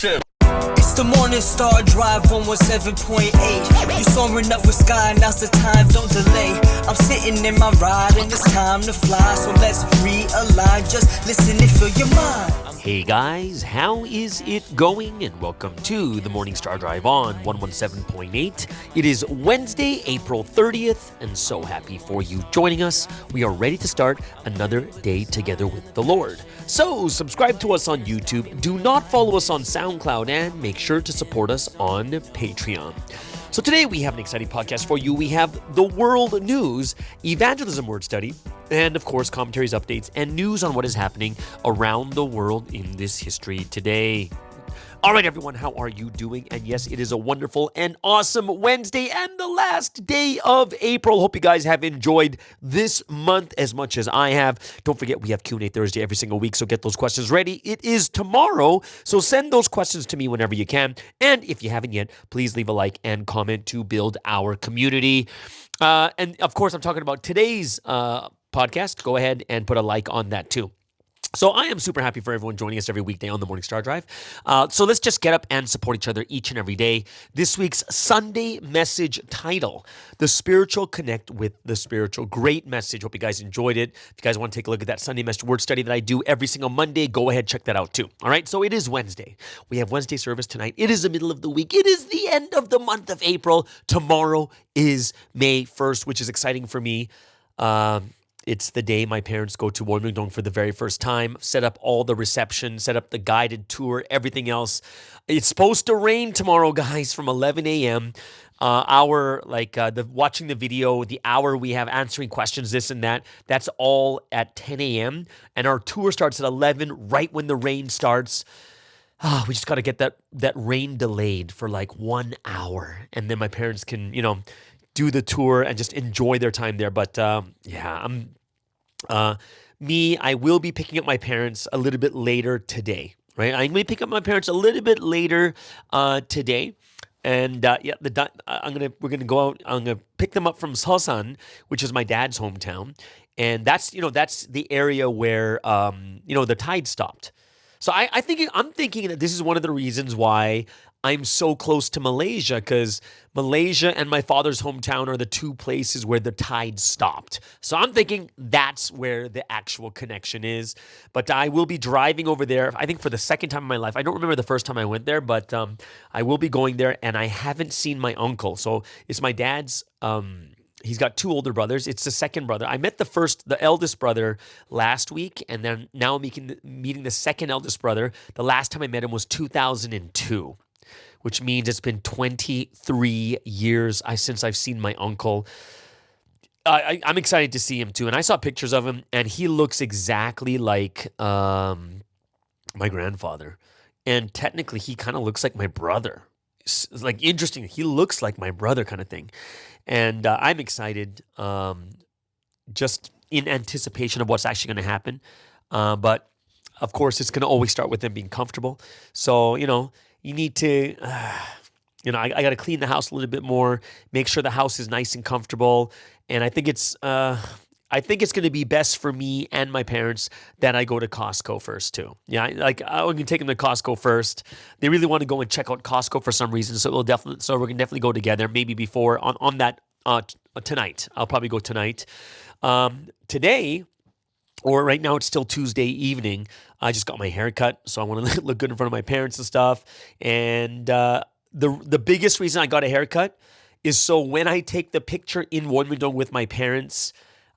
It's the Morning Star Drive 117.8. You soaring up with sky, now's the time, don't delay. I'm sitting in my ride and it's time to fly. So let's realign, just listen and fill your mind. Hey guys, how is it going? And welcome to the Morning Star Drive on 117.8. It is Wednesday, April 30th, and so happy for you joining us. We are ready to start another day together with the Lord. So subscribe to us on YouTube, do not follow us on SoundCloud, and make sure to support us on Patreon. So today we have an exciting podcast for you. We have the world news, evangelism word study, and of course commentaries, updates, and news on what is happening around the world in this history today. All right, everyone, how are you doing? And yes, it is a wonderful and awesome Wednesday and the last day of April. Hope you guys have enjoyed this month as much as I have. Don't forget, we have Q&A Thursday every single week, so get those questions ready. It is tomorrow, so send those questions to me whenever you can. And if you haven't yet, please leave a like and comment to build our community. And of course, I'm talking about today's podcast. Go ahead and put a like on that too. So I am super happy for everyone joining us every weekday on the Morning Star Drive. So let's just get up and support each other each and every day. This week's Sunday message title, The Spiritual Connect with the Spiritual. Great message. Hope you guys enjoyed it. If you guys want to take a look at that Sunday message word study that I do every single Monday, go ahead, check that out too. All right, so it is Wednesday. We have Wednesday service tonight. It is the middle of the week. It is the end of the month of April. Tomorrow is May 1st, which is exciting for me. It's the day my parents go to Wilmington for the very first time, set up all the reception, set up the guided tour, everything else. It's supposed to rain tomorrow, guys, from 11 a.m. Watching the video, the hour we have answering questions, this and that, that's all at 10 a.m. And our tour starts at 11, right when the rain starts. We just got to get that rain delayed for like 1 hour. And then my parents can, do the tour and just enjoy their time there. But I will be picking up my parents a little bit later today, right? I'm going to pick up my parents a little bit later today. And we're gonna go out. I'm gonna pick them up from Seosan, which is my dad's hometown, and that's the area where the tide stopped. So I'm thinking that this is one of the reasons why I'm so close to Malaysia, because Malaysia and my father's hometown are the two places where the tide stopped. So I'm thinking that's where the actual connection is. But I will be driving over there, I think for the second time in my life. I don't remember the first time I went there, but I will be going there, and I haven't seen my uncle. So it's my dad's, he's got two older brothers. It's the second brother. I met the eldest brother last week, and then now I'm meeting the second eldest brother. The last time I met him was 2002. Which means it's been 23 years since I've seen my uncle. I'm excited to see him too. And I saw pictures of him, and he looks exactly like my grandfather. And technically, he kind of looks like my brother. It's like interesting. He looks like my brother kind of thing. And I'm excited just in anticipation of what's actually going to happen. But of course, it's going to always start with them being comfortable. So, you need to, I got to clean the house a little bit more, make sure the house is nice and comfortable. And I think it's going to be best for me and my parents that I go to Costco first too. Yeah, we can take them to Costco first. They really want to go and check out Costco for some reason, so we're going to definitely go together. Maybe before on that tonight. I'll probably go tonight. Today. Or right now, it's still Tuesday evening. I just got my hair cut, so I want to look good in front of my parents and stuff. And the biggest reason I got a haircut is so when I take the picture in Wilmington with my parents,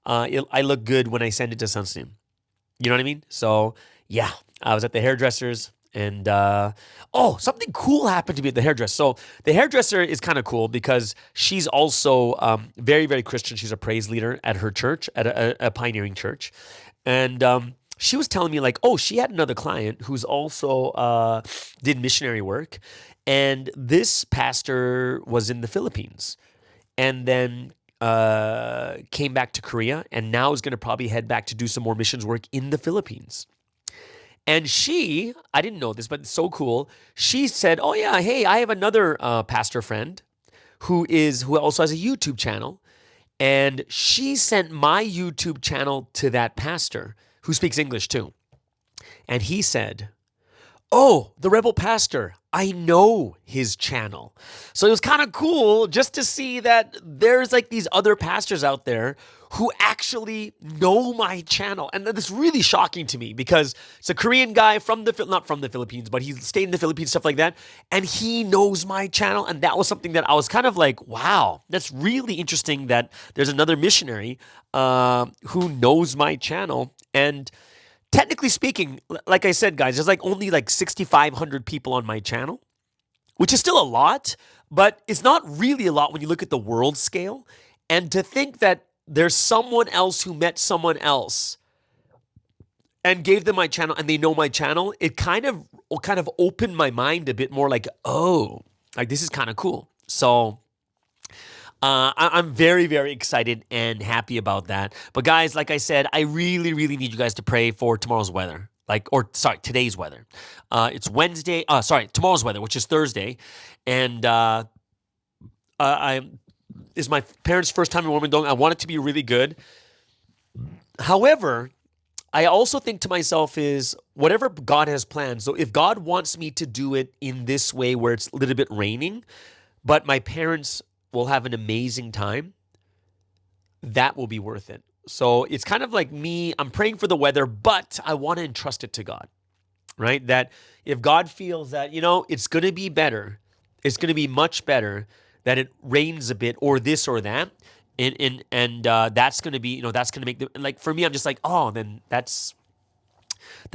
I look good when I send it to Sunstein. You know what I mean? So, yeah, I was at the hairdresser's, and something cool happened to me at the hairdresser. So the hairdresser is kind of cool because she's also very, very Christian. She's a praise leader at her church, at a pioneering church. And she was telling me she had another client who's also did missionary work. And this pastor was in the Philippines and then came back to Korea, and now is going to probably head back to do some more missions work in the Philippines. And I didn't know this, but it's so cool. She said, oh yeah, hey, I have another pastor friend who also has a YouTube channel. And she sent my YouTube channel to that pastor who speaks English too. And he said, oh, the Rebel Pastor, I know his channel. So it was kind of cool just to see that there's like these other pastors out there who actually know my channel. And that's really shocking to me because it's a Korean guy not from the Philippines, but he stayed in the Philippines, stuff like that. And he knows my channel. And that was something that I was kind of like, wow, that's really interesting that there's another missionary who knows my channel. And technically speaking, like I said, guys, there's like only like 6,500 people on my channel, which is still a lot, but it's not really a lot when you look at the world scale. And to think that there's someone else who met someone else and gave them my channel and they know my channel, it kind of opened my mind a bit more like, oh, like this is kind of cool. So I'm very, very excited and happy about that. But guys, like I said, I really, really need you guys to pray for tomorrow's weather. Today's weather. It's Wednesday. Tomorrow's weather, which is Thursday. And is my parents' first time in Warmingdong. I want it to be really good. However, I also think to myself is whatever God has planned. So if God wants me to do it in this way where it's a little bit raining, but my parents will have an amazing time, that will be worth it. So it's kind of like me, I'm praying for the weather, but I want to entrust it to God, right? That if God feels that, it's going to be better, it's going to be much better that it rains a bit or this or that, and that's going to be, that's going to make like for me, I'm just like, oh, then that's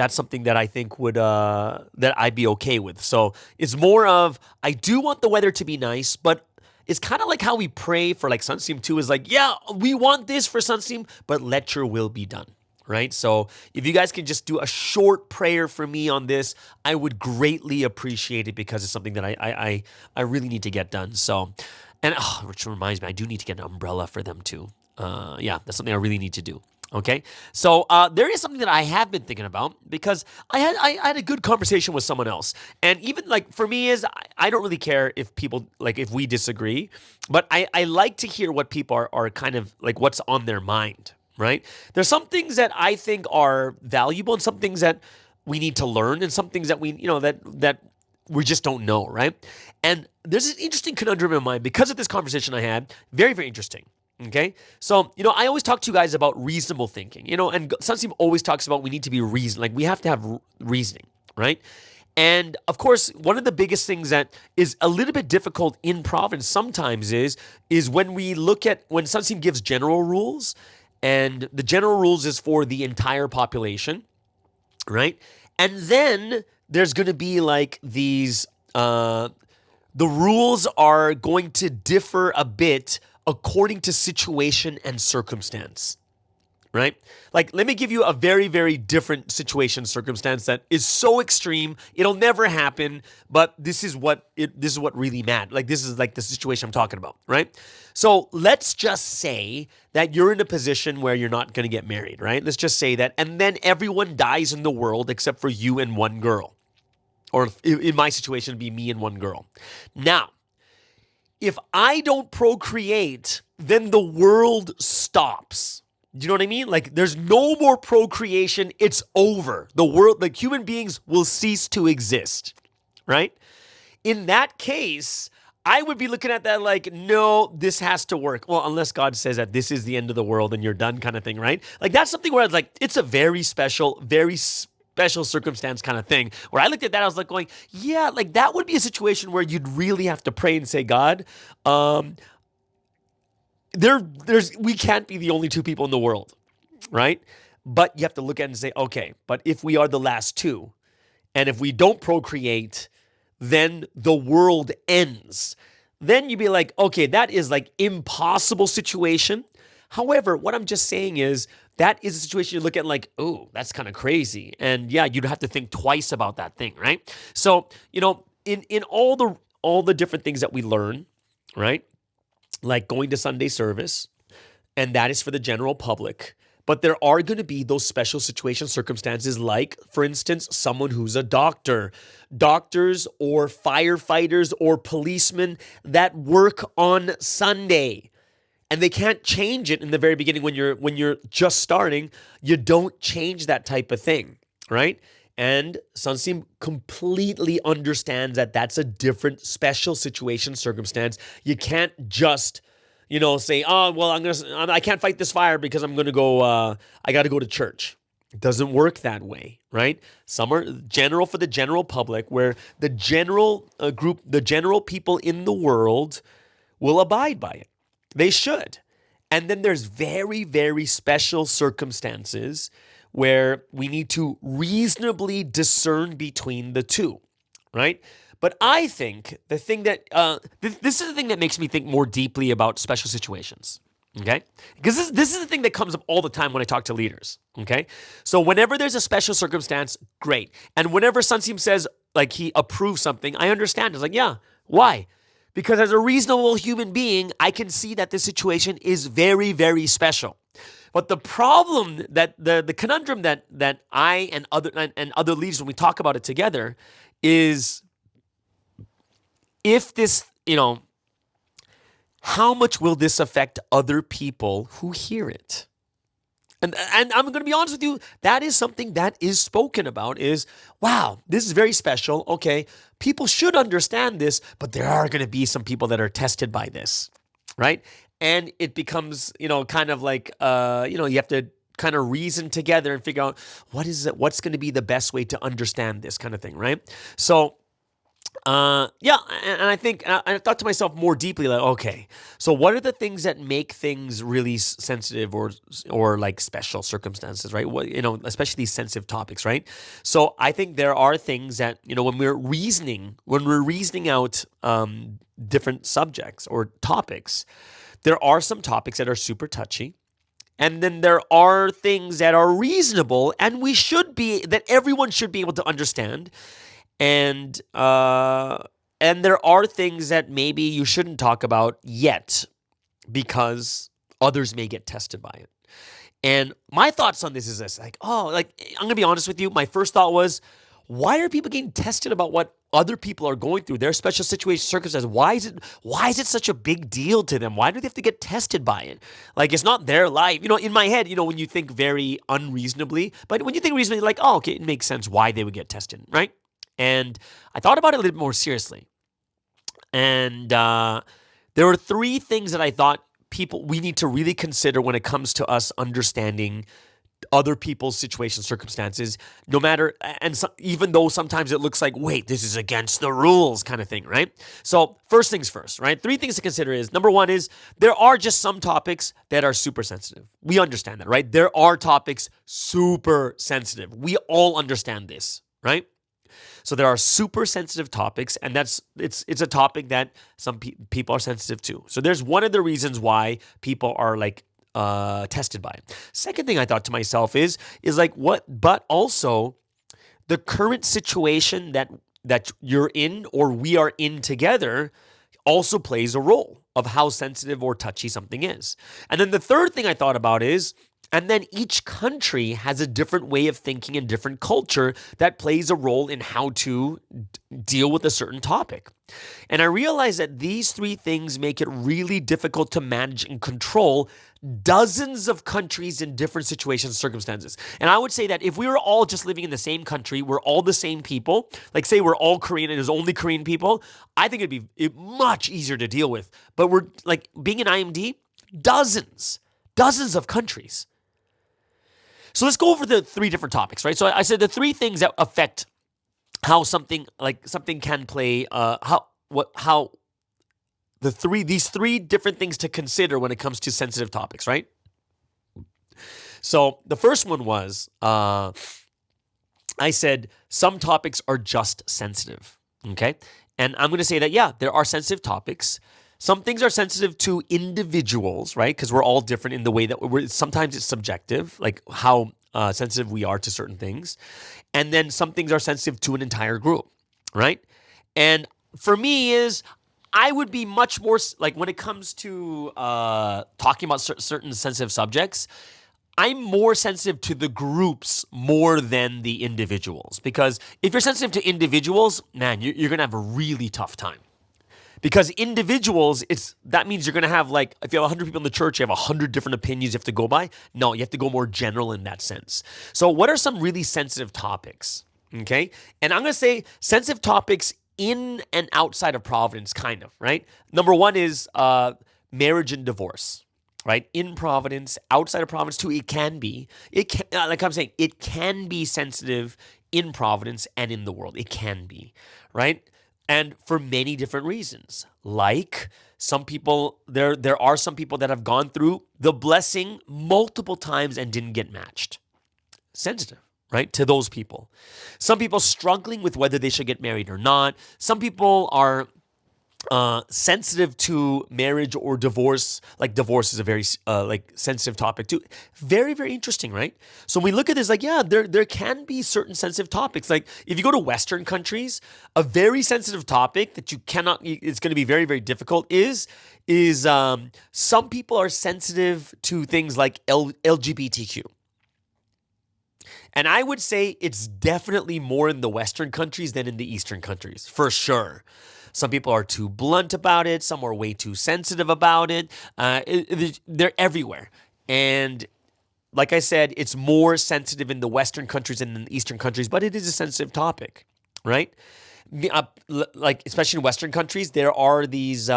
something that I think would that I'd be okay with. So it's more of I do want the weather to be nice, but it's kind of like how we pray for like Sunstream too, is like, yeah, we want this for Sunstream, but let your will be done, right? So if you guys can just do a short prayer for me on this, I would greatly appreciate it because it's something that I really need to get done. So, and which reminds me, I do need to get an umbrella for them too. Yeah, that's something I really need to do. Okay, so there is something that I have been thinking about because I had a good conversation with someone else, and even like for me is I don't really care if people like if we disagree, but I like to hear what people are kind of like what's on their mind, right? There's some things that I think are valuable, and some things that we need to learn, and some things that we that we just don't know, right? And there's an interesting conundrum in mind because of this conversation I had. Very, very interesting. Okay, so I always talk to you guys about reasonable thinking, and Sunsteam always talks about we need to be like we have to have reasoning, right? And of course, one of the biggest things that is a little bit difficult in Providence sometimes is when we look at when Sunsteam gives general rules, and the general rules is for the entire population, right? And then there's going to be like these, the rules are going to differ a bit according to situation and circumstance, right? Like, let me give you a very, very different situation circumstance that is so extreme, it'll never happen, but this is what really matters. Like, this is like the situation I'm talking about, right? So let's just say that you're in a position where you're not going to get married, right? Let's just say that, and then everyone dies in the world except for you and one girl. Or in my situation, it'd be me and one girl. Now, if I don't procreate, then the world stops. Do you know what I mean? Like, there's no more procreation. It's over. The world, like human beings will cease to exist, right? In that case, I would be looking at that like, no, this has to work. Well, unless God says that this is the end of the world and you're done kind of thing, right? Like, that's something where it's like, it's a very special circumstance kind of thing, where I looked at that, I was like going, yeah, like that would be a situation where you'd really have to pray and say, God, we can't be the only two people in the world, right? But you have to look at it and say, okay, but if we are the last two, and if we don't procreate, then the world ends. Then you'd be like, okay, that is like impossible situation. However, what I'm just saying is that is a situation you look at like, oh, that's kind of crazy. And yeah, you'd have to think twice about that thing, right? So, in all the different things that we learn, right? Like going to Sunday service, and that is for the general public. But there are going to be those special circumstances like, for instance, someone who's a doctor, doctors or firefighters or policemen that work on Sunday. And they can't change it in the very beginning when you're just starting. You don't change that type of thing, right? And Sunseem completely understands that that's a different special situation, circumstance. You can't just, say, oh, well, I can't fight this fire because I'm going to go, I got to go to church. It doesn't work that way, right? Some are general for the general public, where the general group, the general people in the world will abide by it. They should. And then there's very, very special circumstances where we need to reasonably discern between the two, right? But I think the thing that, this is the thing that makes me think more deeply about special situations, okay? Because this is the thing that comes up all the time when I talk to leaders, okay? So whenever there's a special circumstance, great. And whenever Sunseem says, like, he approves something, I understand. It's like, yeah, why? Because as a reasonable human being, I can see that this situation is very, very special. But the problem that the conundrum that I and other leaders, when we talk about it together, is if this, how much will this affect other people who hear it? And I'm going to be honest with you, that is something that is spoken about is, wow, this is very special. Okay, people should understand this, but there are going to be some people that are tested by this, right? And it becomes, kind of like, you have to kind of reason together and figure out what's going to be the best way to understand this kind of thing, right? So, and I think I thought to myself more deeply, like, okay, so what are the things that make things really sensitive or like special circumstances, right? What, especially these sensitive topics, right? So I think there are things that, when we're reasoning out different subjects or topics, there are some topics that are super touchy. And then there are things that are reasonable and that everyone should be able to understand. And there are things that maybe you shouldn't talk about yet because others may get tested by it. And my thoughts on this is this, like, I'm going to be honest with you. My first thought was, why are people getting tested about what other people are going through, their special situation, circumstances? Why is it such a big deal to them? Why do they have to get tested by it? Like, it's not their life. In my head, when you think very unreasonably, but when you think reasonably, like, oh, okay, it makes sense why they would get tested, right? And I thought about it a little bit more seriously. And there were three things that I thought we need to really consider when it comes to us understanding other people's situation, circumstances, even though sometimes it looks like, wait, this is against the rules kind of thing, right? So first things first, right? Three things to consider is, number one is there are just some topics that are super sensitive. We understand that, right? There are topics super sensitive. We all understand this, right? So there are super sensitive topics, and it's a topic that some people are sensitive to. So there's one of the reasons why people are like tested by it. Second thing I thought to myself is like, what? But also the current situation that you're in or we are in together also plays a role of how sensitive or touchy something is. And then the third thing I thought about is, and then each country has a different way of thinking and different culture that plays a role in how to deal with a certain topic. And I realized that these three things make it really difficult to manage and control dozens of countries in different situations, circumstances. And I would say that if we were all just living in the same country, we're all the same people, like say we're all Korean and there's only Korean people, I think it'd be much easier to deal with. But we're like being an IMD, dozens of countries. So let's go over the three different topics, right? So I said the three things that affect how something can play, these three different things to consider when it comes to sensitive topics, right? So the first one was, I said some topics are just sensitive, okay? And I'm going to say that, yeah, there are sensitive topics. Some things are sensitive to individuals, right? Because we're all different in the way that sometimes it's subjective, like how sensitive we are to certain things. And then some things are sensitive to an entire group, right? And for me I would be much more, like when it comes to talking about certain sensitive subjects, I'm more sensitive to the groups more than the individuals. Because if you're sensitive to individuals, man, you're going to have a really tough time. Because individuals, that means you're going to have, like, if you have 100 people in the church, you have 100 different opinions you have to go by. No, you have to go more general in that sense. So what are some really sensitive topics? Okay. And I'm going to say sensitive topics in and outside of Providence, kind of, right? Number one is marriage and divorce, right? In Providence, outside of Providence too, it can be. It can, like I'm saying, it can be sensitive in Providence and in the world. It can be, right? And for many different reasons. Like some people, there are some people that have gone through the blessing multiple times and didn't get matched. Sensitive, right? To those people. Some people struggling with whether they should get married or not. Some people are sensitive to marriage or divorce. Like divorce is a very like sensitive topic too. Very, very interesting, right? So when we look at this, like, yeah, there can be certain sensitive topics. Like if you go to Western countries, a very sensitive topic that you cannot, it's going to be very, very difficult is some people are sensitive to things like LGBTQ. And I would say it's definitely more in the Western countries than in the Eastern countries, for sure. Some people are too blunt about it. Some are way too sensitive about it. They're everywhere. And like I said, it's more sensitive in the Western countries than in the Eastern countries, but it is a sensitive topic, right? Like, especially in Western countries, there are these...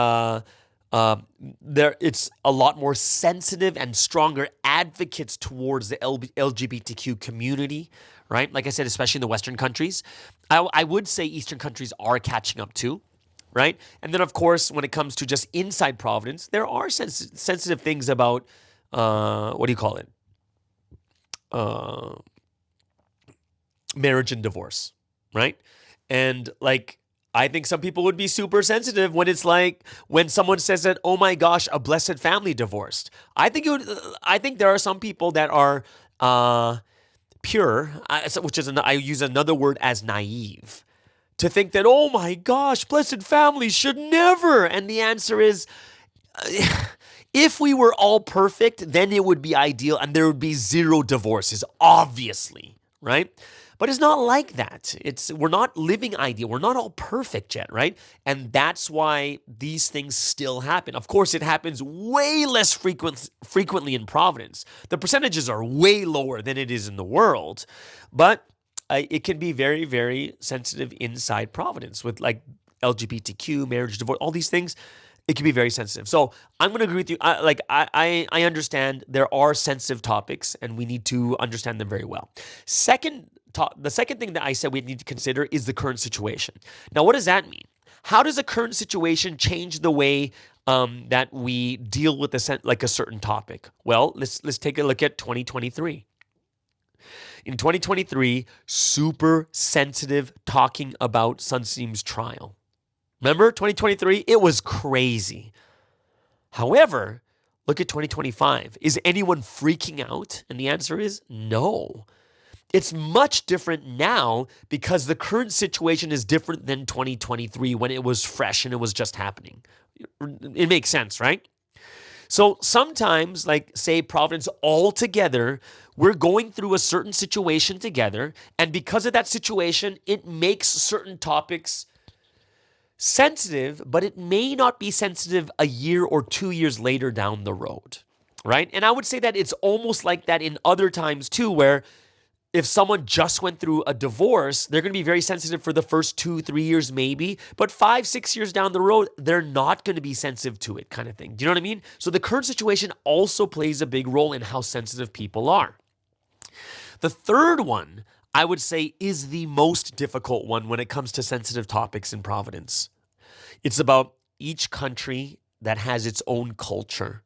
it's a lot more sensitive and stronger advocates towards the LGBTQ community, right? Like I said, especially in the Western countries. I would say Eastern countries are catching up too, right? And then, of course, when it comes to just inside Providence, there are sensitive things about, what do you call it? Marriage and divorce, right? And like, I think some people would be super sensitive when it's like when someone says that, oh my gosh, a blessed family divorced. I think there are some people that are pure, which is I use another word as naive, to think that, oh my gosh, blessed families should never. And the answer is, if we were all perfect, then it would be ideal and there would be zero divorces, obviously, right? But it's not like that. We're not living ideal. We're not all perfect yet, right? And that's why these things still happen. Of course, it happens way less frequently in Providence. The percentages are way lower than it is in the world, but it can be very, very sensitive inside Providence with like LGBTQ, marriage, divorce, all these things. It can be very sensitive. So I'm going to agree with you. I understand there are sensitive topics and we need to understand them very well. The second thing that I said we need to consider is the current situation. Now, what does that mean? How does the current situation change the way that we deal with a certain topic? Well, let's take a look at 2023. In 2023, super sensitive talking about Sunseam's trial. Remember 2023? It was crazy. However, look at 2025. Is anyone freaking out? And the answer is no. It's much different now because the current situation is different than 2023 when it was fresh and it was just happening. It makes sense, right? So sometimes, like say Providence all together, we're going through a certain situation together, and because of that situation, it makes certain topics sensitive, but it may not be sensitive a year or 2 years later down the road, right? And I would say that it's almost like that in other times too, where if someone just went through a divorce, they're going to be very sensitive for the first 2-3 years maybe, but 5-6 years down the road, they're not going to be sensitive to it, kind of thing. Do you know what I mean? So the current situation also plays a big role in how sensitive people are. The third one, I would say, is the most difficult one when it comes to sensitive topics in Providence. It's about each country that has its own culture.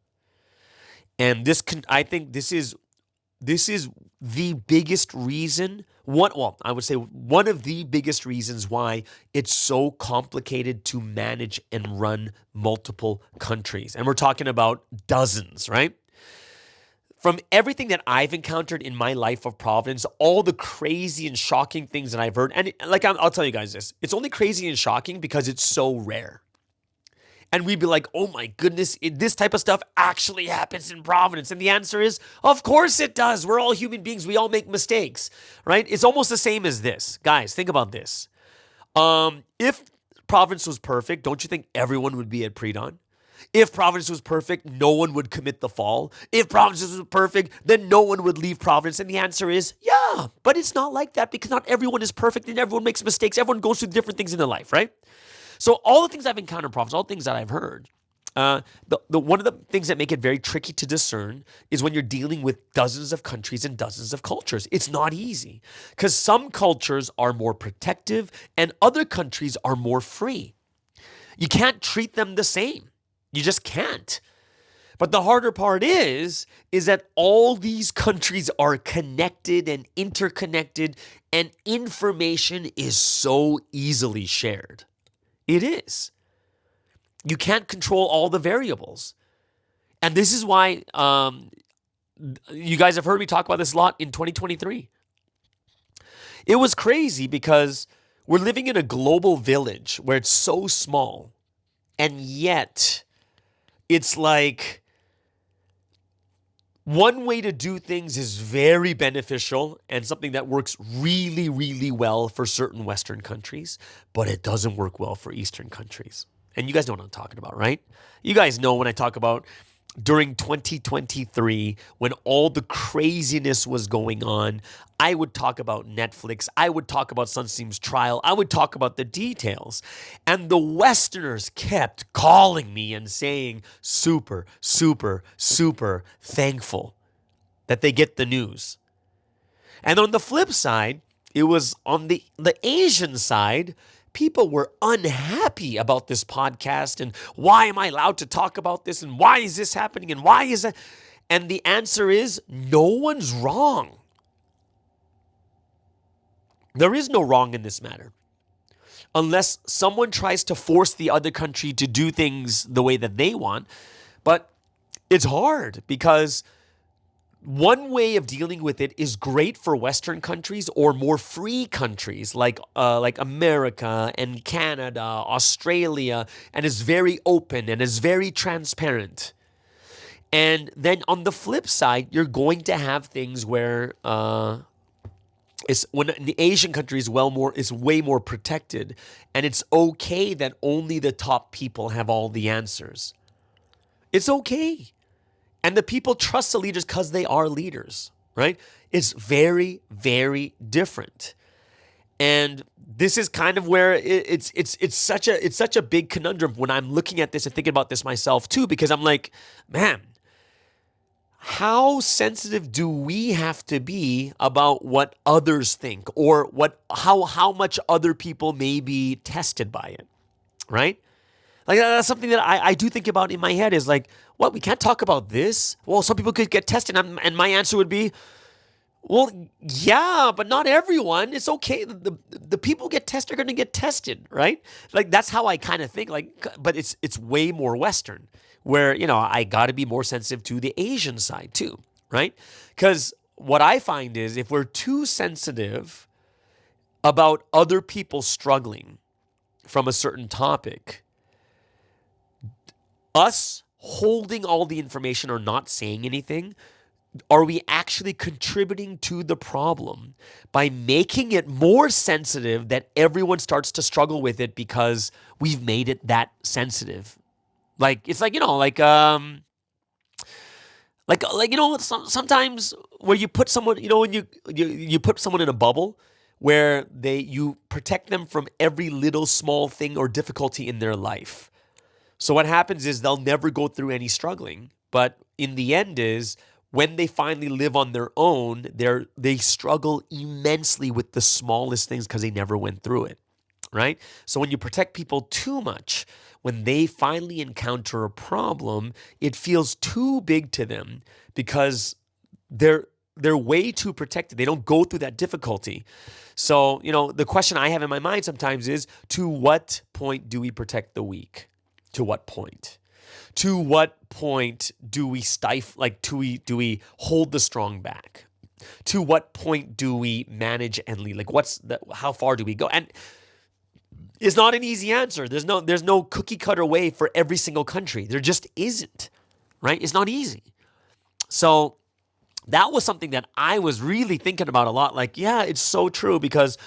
And I think this is the biggest reason, I would say one of the biggest reasons why it's so complicated to manage and run multiple countries. And we're talking about dozens, right? From everything that I've encountered in my life of Providence, all the crazy and shocking things that I've heard, and I'll tell you guys this, it's only crazy and shocking because it's so rare. And we'd be like, oh my goodness, this type of stuff actually happens in Providence. And the answer is, of course it does. We're all human beings. We all make mistakes, right? It's almost the same as this. Guys, think about this. If Providence was perfect, don't you think everyone would be at pre-dawn? If Providence was perfect, no one would commit the fall. If Providence was perfect, then no one would leave Providence. And the answer is, yeah, but it's not like that because not everyone is perfect and everyone makes mistakes. Everyone goes through different things in their life, right? So all the things I've encountered, Providence, all the things that I've heard, the one of the things that make it very tricky to discern is when you're dealing with dozens of countries and dozens of cultures. It's not easy because some cultures are more protective and other countries are more free. You can't treat them the same. You just can't. But the harder part is that all these countries are connected and interconnected, and information is so easily shared. It is. You can't control all the variables. And this is why you guys have heard me talk about this a lot in 2023. It was crazy because we're living in a global village where it's so small, and yet it's like one way to do things is very beneficial and something that works really, really well for certain Western countries, but it doesn't work well for Eastern countries. And you guys know what I'm talking about, right? You guys know when I talk about during 2023, when all the craziness was going on, I would talk about Netflix. I would talk about Sunsteam's trial. I would talk about the details. And the Westerners kept calling me and saying, super, super, super thankful that they get the news. And on the flip side, it was on the Asian side, people were unhappy about this podcast and why am I allowed to talk about this and why is this happening and why is that? And the answer is no one's wrong. There is no wrong in this matter. Unless someone tries to force the other country to do things the way that they want. But it's hard because one way of dealing with it is great for Western countries or more free countries like America and Canada, Australia, and is very open and is very transparent. And then on the flip side, you're going to have things where when the Asian country is way more protected, and it's okay that only the top people have all the answers. It's okay. And the people trust the leaders because they are leaders, right? It's very, very different. And this is kind of where it's such a big conundrum when I'm looking at this and thinking about this myself too, because I'm like, man, how sensitive do we have to be about what others think or how much other people may be tested by it, right? Like that's something that I do think about in my head is like, what, we can't talk about this? Well, some people could get tested, and my answer would be, well, yeah, but not everyone. It's okay. The people who get tested are going to get tested, right? Like that's how I kind of think. Like, but it's way more Western, where I got to be more sensitive to the Asian side too, right? Because what I find is if we're too sensitive about other people struggling from a certain topic, us holding all the information or not saying anything, are we actually contributing to the problem by making it more sensitive that everyone starts to struggle with it because we've made it that sensitive? Like it's like sometimes where you put someone, when you put someone in a bubble where you protect them from every little small thing or difficulty in their life. So what happens is they'll never go through any struggling, but in the end is when they finally live on their own, they struggle immensely with the smallest things because they never went through it, right? So when you protect people too much, when they finally encounter a problem, it feels too big to them because they're way too protected. They don't go through that difficulty. So, the question I have in my mind sometimes is, to what point do we protect the weak? To what point? To what point do we stifle, do we hold the strong back? To what point do we manage and lead? How far do we go? And it's not an easy answer. There's no cookie cutter way for every single country. There just isn't, right? It's not easy. So that was something that I was really thinking about a lot. Like, yeah, it's so true because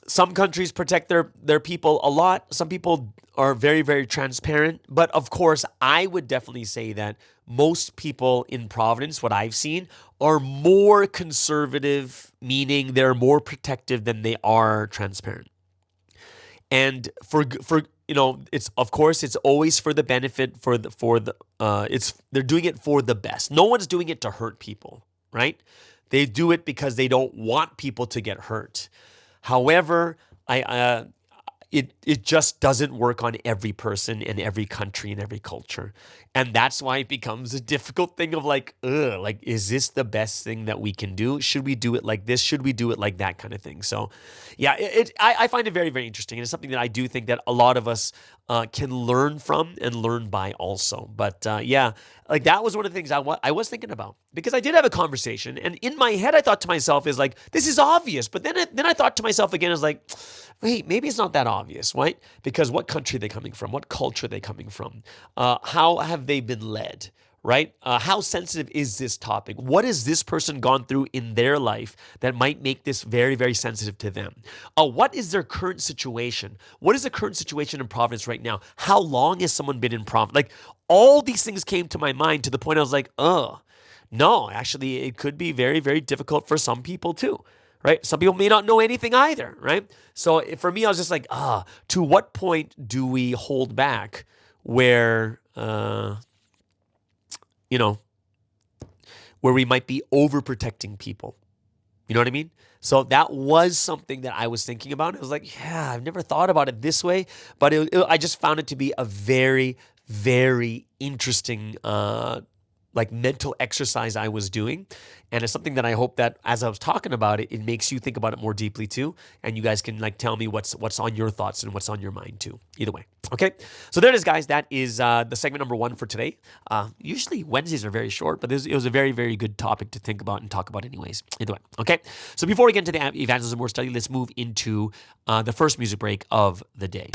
some countries protect their people a lot. Some people are very, very transparent. But of course, I would definitely say that most people in Providence, what I've seen, are more conservative, meaning they're more protective than they are transparent. And for it's of course it's always for the benefit it's they're doing it for the best. No one's doing it to hurt people, right? They do it because they don't want people to get hurt. However, it just doesn't work on every person in every country and every culture. And that's why it becomes a difficult thing of like, is this the best thing that we can do? Should we do it like this? Should we do it like that kind of thing? So yeah, I find it very, very interesting. And it's something that I do think that a lot of us can learn from and learn by also. But yeah, like that was one of the things I was thinking about, because I did have a conversation, and in my head I thought to myself is like, this is obvious. But then I thought to myself again, is like, wait, maybe it's not that obvious, right? Because what country are they coming from? What culture are they coming from? How have they been led, right? How sensitive is this topic? What has this person gone through in their life that might make this very, very sensitive to them? What is their current situation? What is the current situation in Providence right now? How long has someone been in Providence? Like, all these things came to my mind to the point I was like, no, actually, it could be very, very difficult for some people too. Right? Some people may not know anything either, right? So for me, I was just like, to what point do we hold back where, where we might be overprotecting people? You know what I mean? So that was something that I was thinking about. I was like, yeah, I've never thought about it this way, but I just found it to be a very, very interesting mental exercise I was doing. And it's something that I hope that as I was talking about it, it makes you think about it more deeply too. And you guys can tell me what's on your thoughts and what's on your mind too. Either way. Okay. So there it is, guys. That is the segment number 1 for today. Usually Wednesdays are very short, but it was a very, very good topic to think about and talk about anyways. Either way. Okay. So before we get into the evangelism word study, let's move into the first music break of the day.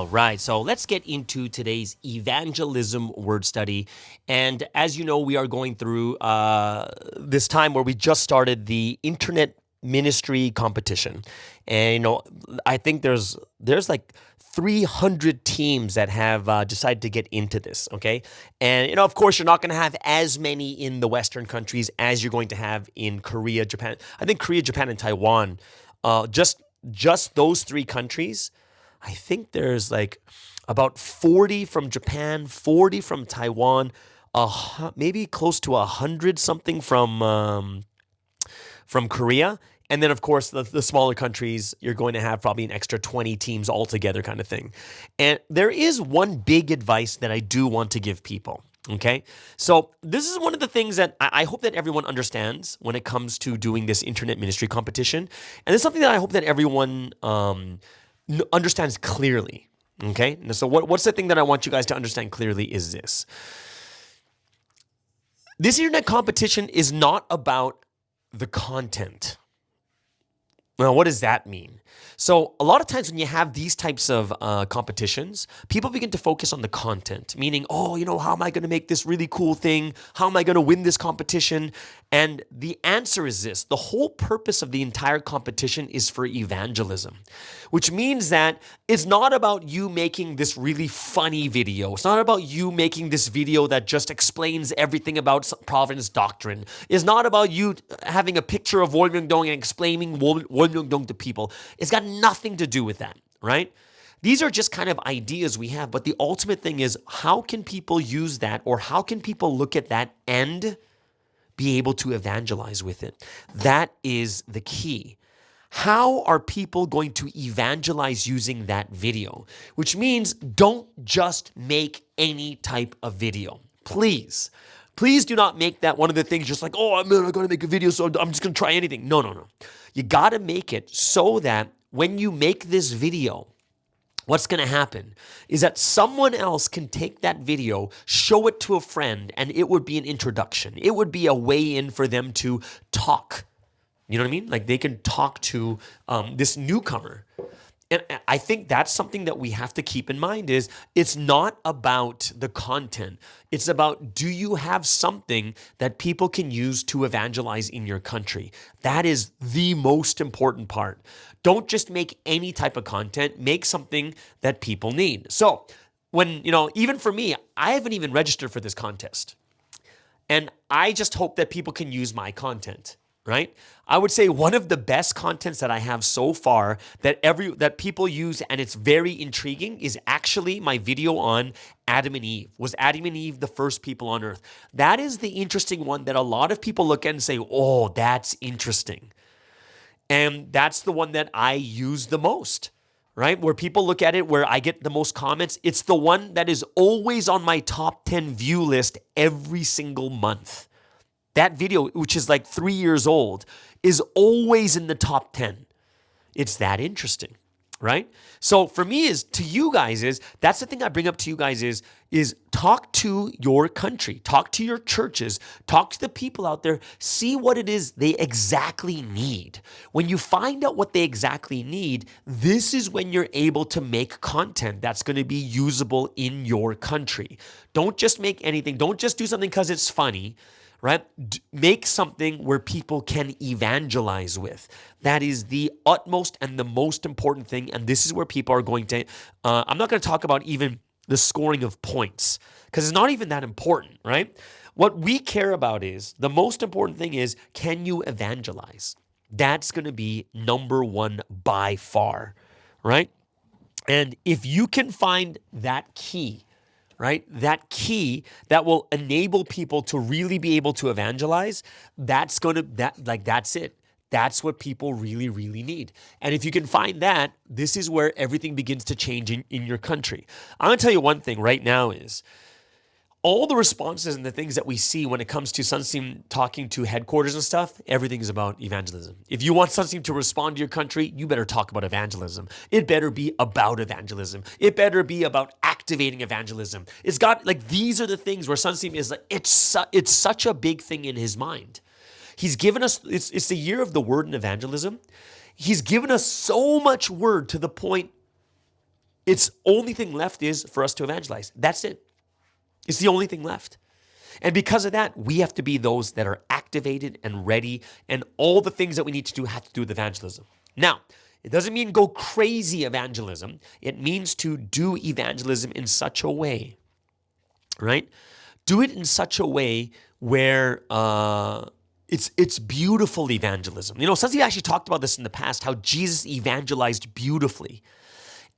All right, so let's get into today's evangelism word study. And as you know, we are going through this time where we just started the internet ministry competition. And, I think there's like 300 teams that have decided to get into this, okay? And, of course, you're not going to have as many in the Western countries as you're going to have in Korea, Japan. I think Korea, Japan, and Taiwan, just those three countries, I think there's like about 40 from Japan, 40 from Taiwan, maybe close to 100 something from Korea. And then, of course, the smaller countries, you're going to have probably an extra 20 teams altogether kind of thing. And there is one big advice that I do want to give people, okay? So this is one of the things that I hope that everyone understands when it comes to doing this internet ministry competition. And it's something that I hope that everyone understands clearly, okay? So what's the thing that I want you guys to understand clearly is this. This internet competition is not about the content. Well, what does that mean? So a lot of times when you have these types of competitions, people begin to focus on the content, meaning, how am I going to make this really cool thing? How am I going to win this competition? And the answer is this. The whole purpose of the entire competition is for evangelism, which means that it's not about you making this really funny video. It's not about you making this video that just explains everything about Providence doctrine. It's not about you having a picture of Wolmyongdong and explaining Wolmyongdong to people. It's got nothing to do with that, right? These are just kind of ideas we have, but the ultimate thing is how can people use that, or how can people look at that and be able to evangelize with it? That is the key. How are people going to evangelize using that video? Which means don't just make any type of video. Please do not make that one of the things just like, I'm going to make a video, so I'm just going to try anything. No. You got to make it so that when you make this video, what's going to happen is that someone else can take that video, show it to a friend, and it would be an introduction. It would be a way in for them to talk. You know what I mean? Like they can talk to this newcomer. And I think that's something that we have to keep in mind is it's not about the content. It's about, do you have something that people can use to evangelize in your country? That is the most important part. Don't just make any type of content. Make something that people need. So when, even for me, I haven't even registered for this contest. And I just hope that people can use my content. Right? I would say one of the best contents that I have so far that people use and it's very intriguing is actually my video on Adam and Eve. Was Adam and Eve the first people on earth? That is the interesting one that a lot of people look at and say, oh, that's interesting. And that's the one that I use the most, right? Where people look at it, where I get the most comments. It's the one that is always on my top 10 view list every single month. That video, which is like 3 years old, is always in the top 10. It's that interesting, right? So for me, that's the thing I bring up to you guys is talk to your country, talk to your churches, talk to the people out there, see what it is they exactly need. When you find out what they exactly need, this is when you're able to make content that's going to be usable in your country. Don't just make anything. Don't just do something because it's funny. Right? Make something where people can evangelize with. That is the utmost and the most important thing. And this is where people are going to, I'm not going to talk about even the scoring of points because it's not even that important, right? What we care about is, the most important thing is, can you evangelize? That's going to be number one by far, right? And if you can find that key, right? That key that will enable people to really be able to evangelize, that's it. That's what people really, really need. And if you can find that, this is where everything begins to change in your country. I'm going to tell you one thing right now is, all the responses and the things that we see when it comes to Sunsteam talking to headquarters and stuff, everything is about evangelism. If you want Sunsteam to respond to your country, you better talk about evangelism. It better be about evangelism. It better be about activating evangelism. It's got, these are the things where Sunsteam is it's such a big thing in his mind. He's given us, it's the year of the word in evangelism. He's given us so much word to the point It's only thing left is for us to evangelize. That's it. It's the only thing left. And because of that, we have to be those that are activated and ready, and all the things that we need to do have to do with evangelism. Now, it doesn't mean go crazy evangelism. It means to do evangelism in such a way, right? Do it in such a way where it's beautiful evangelism. You know, Susie actually talked about this in the past, how Jesus evangelized beautifully.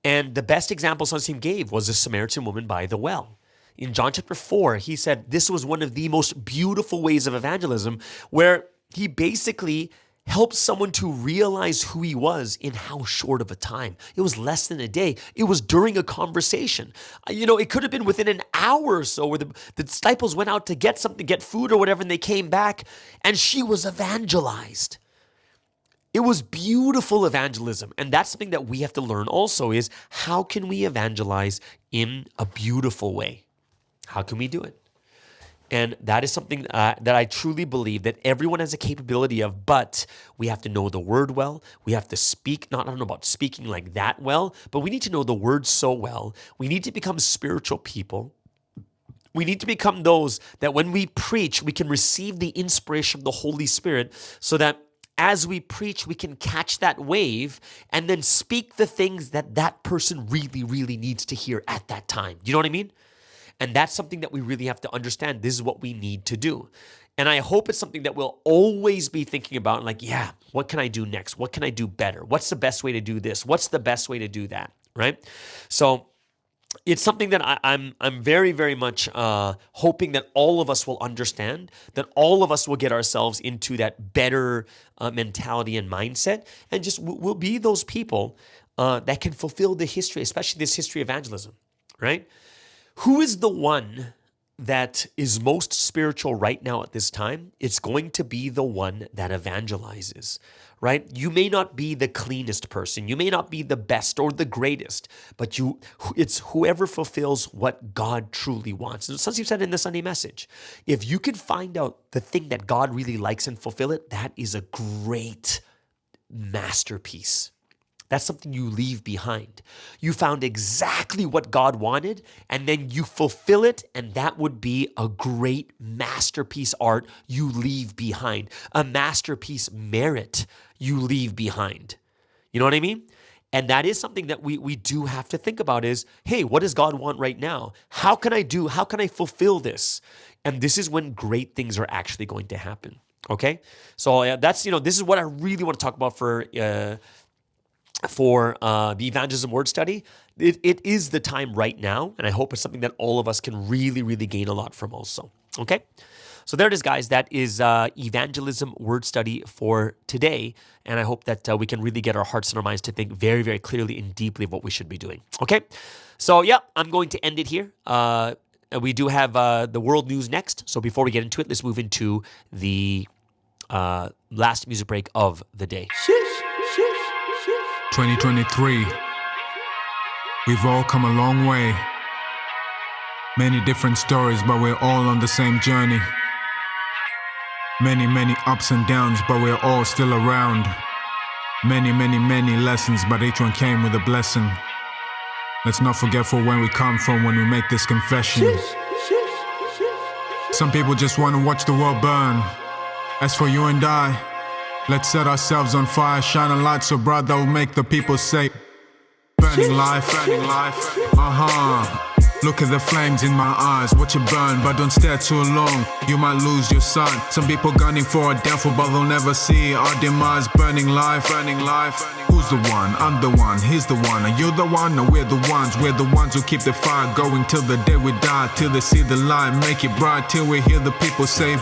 And the best example Susie gave was the Samaritan woman by the well. In John chapter 4, he said this was one of the most beautiful ways of evangelism, where he basically helped someone to realize who he was in how short of a time. It was less than a day. It was during a conversation. You know, it could have been within an hour or so where the disciples went out to get something, get food or whatever, and they came back, and she was evangelized. It was beautiful evangelism. And that's something that we have to learn also, is how can we evangelize in a beautiful way? How can we do it? And that is something that I truly believe that everyone has a capability of, but we have to know the word well. We have to speak, I don't know about speaking like that well, but we need to know the word so well. We need to become spiritual people. We need to become those that when we preach, we can receive the inspiration of the Holy Spirit, so that as we preach, we can catch that wave and then speak the things that that person really, really needs to hear at that time. Do you know what I mean? And that's something that we really have to understand. This is what we need to do. And I hope it's something that we'll always be thinking about, like, yeah, what can I do next? What can I do better? What's the best way to do this? What's the best way to do that, right? So it's something that I'm very, very much hoping that all of us will understand, that all of us will get ourselves into that better mentality and mindset, and just we'll be those people that can fulfill the history, especially this history of evangelism, right? Who is the one that is most spiritual right now at this time? It's going to be the one that evangelizes, right? You may not be the cleanest person. You may not be the best or the greatest, but it's whoever fulfills what God truly wants. And as you said in the Sunday message, if you can find out the thing that God really likes and fulfill it, that is a great masterpiece. That's something you leave behind. You found exactly what God wanted, and then you fulfill it, and that would be a great masterpiece art you leave behind. A masterpiece merit you leave behind. You know what I mean? And that is something that we do have to think about is, hey, what does God want right now? How can I fulfill this? And this is when great things are actually going to happen. Okay? So that's, this is what I really want to talk about for the evangelism word study. It is the time right now, and I hope it's something that all of us can really, really gain a lot from also. Okay? So there it is, guys. That is evangelism word study for today, and I hope that we can really get our hearts and our minds to think very, very clearly and deeply of what we should be doing. Okay? So yeah, I'm going to end it here. We do have the world news next, so before we get into it, let's move into the last music break of the day. 2023, we've all come a long way. Many different stories, but we're all on the same journey. Many, many ups and downs, but we're all still around. Many, many, many lessons, but each one came with a blessing. Let's not forget for when we come from when we make this confession. Some people just want to watch the world burn. As for you and I, let's set ourselves on fire, shine a light so bright that will make the people say, burning life, Look at the flames in my eyes, watch it burn, but don't stare too long, you might lose your sight. Some people gunning for our downfall, but they'll never see our demise. Burning life, who's the one? I'm the one, he's the one. Are you the one? No, we're the ones who keep the fire going till the day we die, till they see the light, make it bright, till we hear the people say,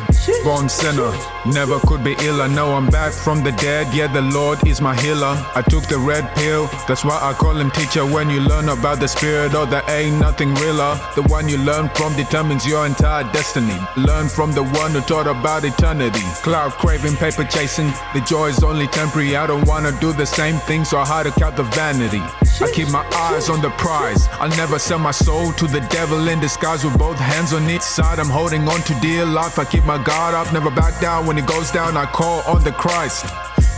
born sinner, never could be ill. I know I'm back from the dead, yeah, the Lord is my healer. I took the red pill, that's why I call him teacher. When you learn about the spirit, oh, there ain't nothing realer. The one you learn from determines your entire destiny. Learn from the one who taught about eternity. Cloud craving, paper chasing, the joy is only temporary. I don't wanna do the same thing, so I hard to count the vanity. I keep my eyes on the prize. I'll never sell my soul to the devil in disguise. With both hands on each side, I'm holding on to dear life. I keep my guard up, never back down. When it goes down, I call on the Christ.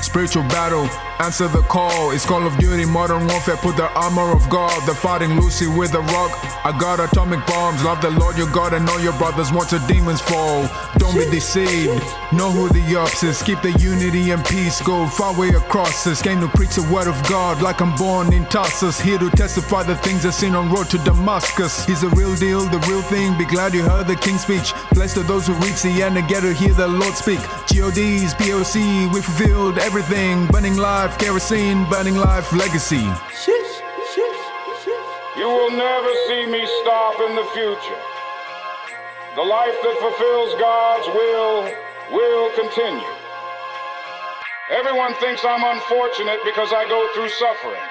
Spiritual battle, answer the call. It's Call of Duty, modern warfare. Put the armor of God. They're fighting Lucy with a rock. I got atomic bombs. Love the Lord your God and know your brothers once the demons fall. Don't be deceived. Know who the ops is. Keep the unity and peace. Go far way across this. Came to preach the word of God like I'm born in Tarsus. Here to testify the things I've seen on road to Damascus. He's the real deal, the real thing. Be glad you heard the King's speech. Blessed are those who reach the end and get to hear the Lord speak. GODs, POC, we fulfilled everything. Burning life, kerosene, burning life, legacy. You will never see me stop in the future. The life that fulfills God's will continue. Everyone thinks I'm unfortunate because I go through suffering.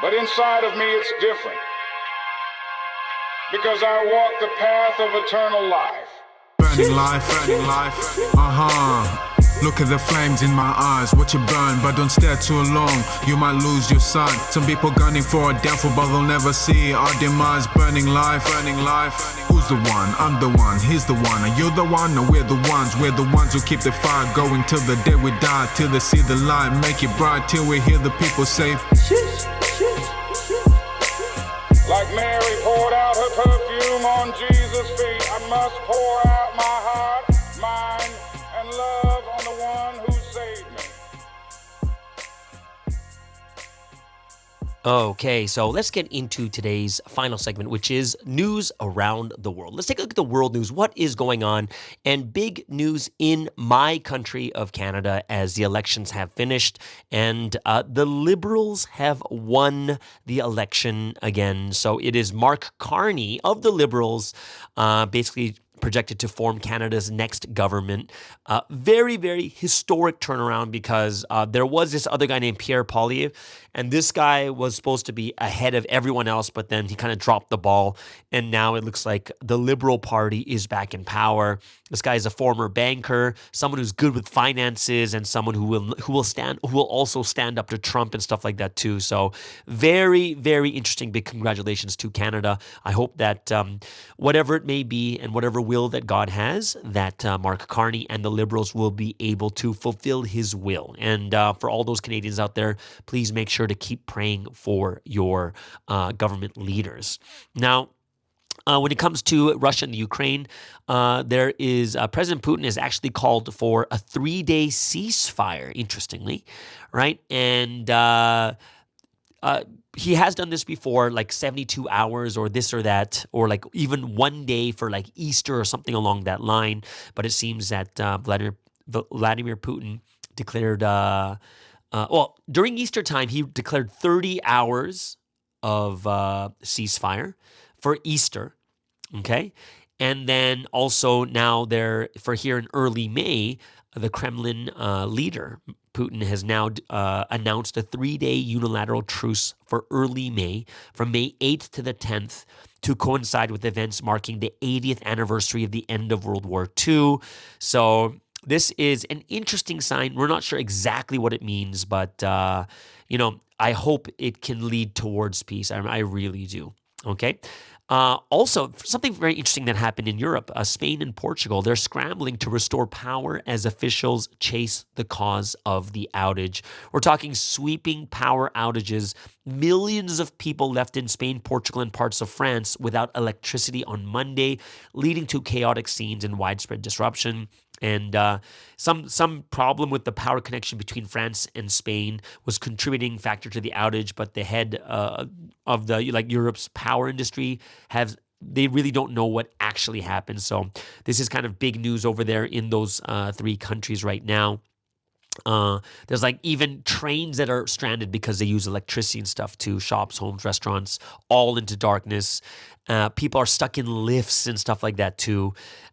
But inside of me it's different. Because I walk the path of eternal life. Burning life, Look at the flames in my eyes, watch it burn, but don't stare too long, you might lose your sight. Some people gunning for a downfall, but they'll never see our demise. Burning life. Who's the one? I'm the one, he's the one. Are you the one? No, we're the ones who keep the fire going till the day we die, till they see the light, make it bright, till we hear the people say, like Mary poured out her perfume on Jesus' feet, I must pour out my heart, mind, and love on the one who saved me. Okay, so let's get into today's final segment, which is news around the world. Let's take a look at the world news. What is going on? And big news in my country of Canada as the elections have finished and the Liberals have won the election again. So it is Mark Carney of the Liberals basically projected to form Canada's next government. Very, very historic turnaround because there was this other guy named Pierre Poilievre, and this guy was supposed to be ahead of everyone else, but then he kind of dropped the ball, and now it looks like the Liberal Party is back in power. This guy is a former banker, someone who's good with finances, and someone who will also stand up to Trump and stuff like that too. So very, very interesting. Big congratulations to Canada. I hope that whatever it may be and whatever will that God has, that Mark Carney and the Liberals will be able to fulfill his will. And for all those Canadians out there, please make sure to keep praying for your government leaders. Now, when it comes to Russia and the Ukraine, there is President Putin has actually called for a 3-day ceasefire, interestingly, right? And he has done this before, like 72 hours or this or that, or like even 1 day for like Easter or something along that line. But it seems that Vladimir Putin declared, during Easter time, he declared 30 hours of ceasefire for Easter, okay? And then also now for here in early May, the Kremlin leader, Putin, has now announced a 3-day unilateral truce for early May, from May 8th to the 10th, to coincide with events marking the 80th anniversary of the end of World War II. So this is an interesting sign. We're not sure exactly what it means, but, I hope it can lead towards peace. I really do. Okay. Also, something very interesting that happened in Europe, Spain and Portugal, they're scrambling to restore power as officials chase the cause of the outage. We're talking sweeping power outages. Millions of people left in Spain, Portugal, and parts of France without electricity on Monday, leading to chaotic scenes and widespread disruption. And some problem with the power connection between France and Spain was contributing factor to the outage. But the head of the Europe's power industry they really don't know what actually happened. So this is kind of big news over there in those 3 countries right now. There's like even trains that are stranded because they use electricity and stuff too. Shops, homes, restaurants, all into darkness. People are stuck in lifts and stuff like that too.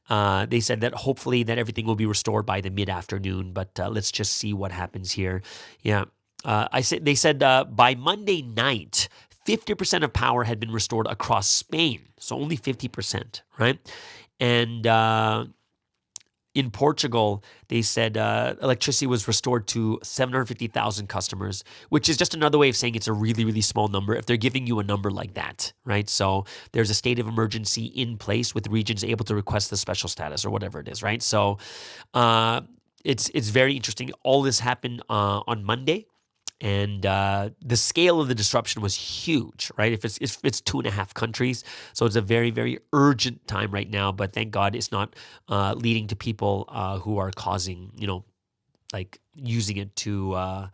They said that hopefully that everything will be restored by the mid-afternoon, but let's just see what happens here. Yeah, they said by Monday night, 50% of power had been restored across Spain, so only 50%, right? And in Portugal, they said electricity was restored to 750,000 customers, which is just another way of saying it's a really, really small number if they're giving you a number like that, right? So there's a state of emergency in place with regions able to request the special status or whatever it is, right? So it's very interesting. All this happened on Monday. And the scale of the disruption was huge, right? If it's 2.5 countries, so it's a very, very urgent time right now. But thank God it's not leading to people who are causing, like using it to,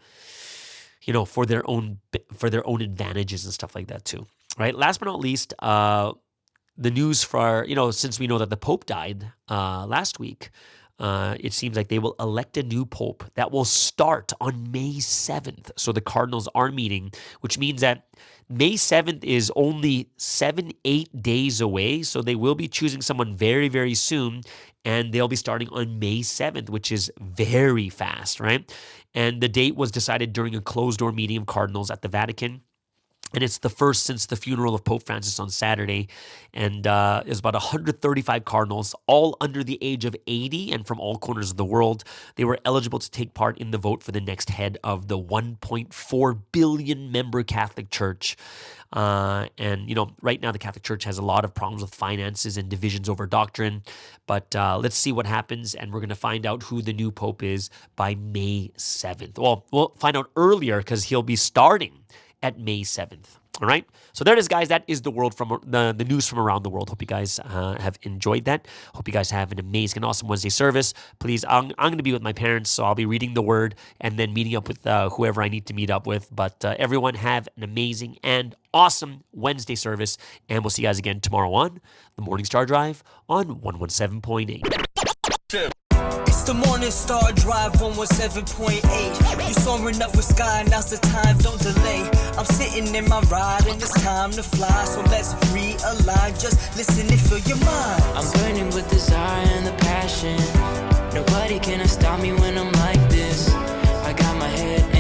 for their own advantages and stuff like that too, right? Last but not least, the news for since we know that the Pope died last week. It seems like they will elect a new pope that will start on May 7th. So the cardinals are meeting, which means that May 7th is only 7-8 days away. So they will be choosing someone very, very soon. And they'll be starting on May 7th, which is very fast, right? And the date was decided during a closed-door meeting of cardinals at the Vatican. And it's the first since the funeral of Pope Francis on Saturday. And there's about 135 cardinals, all under the age of 80 and from all corners of the world. They were eligible to take part in the vote for the next head of the 1.4 billion member Catholic Church. And right now the Catholic Church has a lot of problems with finances and divisions over doctrine. But let's see what happens. And we're going to find out who the new Pope is by May 7th. Well, we'll find out earlier because he'll be starting at May 7th. All right. So there it is, guys. That is the world from the news from around the world. Hope you guys have enjoyed that. Hope you guys have an amazing and awesome Wednesday service. Please, I'm going to be with my parents, so I'll be reading the word and then meeting up with whoever I need to meet up with. But everyone have an amazing and awesome Wednesday service. And we'll see you guys again tomorrow on the Morning Star Drive on 117.8. It's the Morning Star Drive 117.8. You soaring up with sky, now's the time, don't delay. I'm sitting in my ride and it's time to fly. So let's realign, just listen and fill your mind. I'm burning with desire and the passion. Nobody can stop me when I'm like this. I got my head